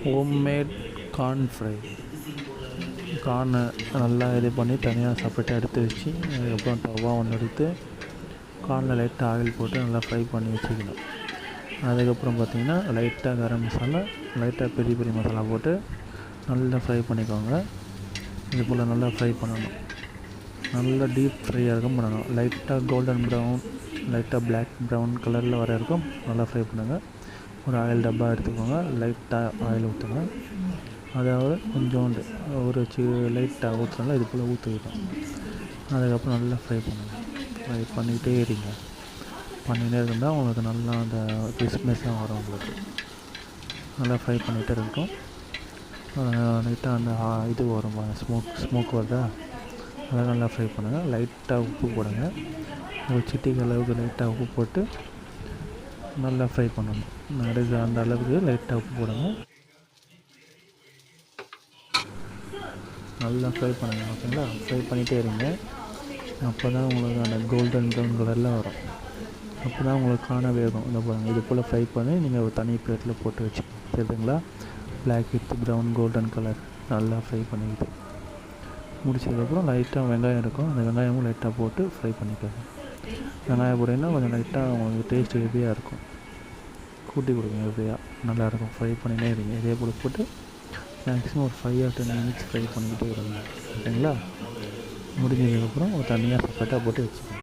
Homemade corn fry. கார்னை நல்லா இது பண்ணி தனியாக செப்பரேட்டாக எடுத்து வச்சு, அதுக்கப்புறம் தவா ஒன்று எடுத்து கார்னில் லைட்டாக ஆயில் போட்டு நல்லா ஃப்ரை பண்ணி வச்சுக்கணும். அதுக்கப்புறம் பார்த்திங்கன்னா லைட்டாக கரம் மசாலா, லைட்டாக பெரிய பெரிய மசாலா போட்டு நல்லா ஃப்ரை பண்ணிக்கோங்க. இது போல் நல்லா ஃப்ரை பண்ணணும். நல்லா டீப் ஃப்ரையாக இருக்கும் பண்ணணும். லைட்டாக கோல்டன் ப்ரௌன், லைட்டாக பிளாக் ப்ரௌன் கலரில் வர இருக்கும் நல்லா ஃப்ரை பண்ணுங்கள். ஒரு ஆயில் டப்பா எடுத்துக்கோங்க, லைட்டாக ஆயில் ஊற்றுங்க. அதாவது கொஞ்சோண்டு ஒரு லைட்டாக ஊற்றுனால இது போல் ஊற்றிக்கிட்டோம். அதுக்கப்புறம் நல்லா ஃப்ரை பண்ணுங்கள். ஃப்ரை பண்ணிகிட்டே இருங்க. பண்ணிகிட்டே இருந்தால் உங்களுக்கு நல்லா அந்த கிறிஸ்மஸாக வரும். உங்களுக்கு நல்லா ஃப்ரை பண்ணிகிட்டே இருக்கும். லைட்டாக அந்த இது வரும், ஸ்மோக் வருதா, அதை நல்லா ஃப்ரை பண்ணுங்கள். லைட்டாக உப்பு போடுங்க. ஒரு சிட்டிக்கு அளவுக்கு லைட்டாக உப்பு போட்டு நல்லா ஃப்ரை பண்ணணும். அந்த அளவுக்கு லைட்டாக உப்பு போடுங்க. நல்லா ஃப்ரை பண்ணுங்கள். ஓகேங்களா? ஃப்ரை பண்ணிகிட்டே இருங்க. அப்போ தான் உங்களுக்கு அந்த கோல்டன் ப்ரௌன் கலரில் வரும். அப்போ தான் உங்களுக்கு காண வேகும். இந்த பாருங்கள், இது போல் ஃப்ரை பண்ணி நீங்கள் ஒரு தனி பிளேட்டில் போட்டு வச்சுக்கோங்க. சரிங்களா? Black with brown golden colour நல்லா ஃப்ரை பண்ணிக்கிட்டு முடிச்சதுக்கப்புறம் லைட்டாக வெங்காயம் இருக்கும், அந்த வெங்காயமும் லைட்டாக போட்டு ஃப்ரை பண்ணிக்கோங்க. வெங்காயம் போட்டிங்கன்னா கொஞ்சம் லைட்டாக உங்களுக்கு டேஸ்ட் ஹெவியாக இருக்கும். கூட்டி கொடுங்க, ஹெவியாக நல்லாயிருக்கும். ஃப்ரை பண்ணினே இருங்க. இதே போல் போட்டு மேக்ஸிமம் ஒரு 5 or 10 minutes ஃப்ரை பண்ணிக்கிட்டே இருங்க. ஓகேங்களா? முடிஞ்சதுக்கப்புறம் ஒரு தனியாக செப்பரேட்டாக போட்டு வச்சுக்கோங்க.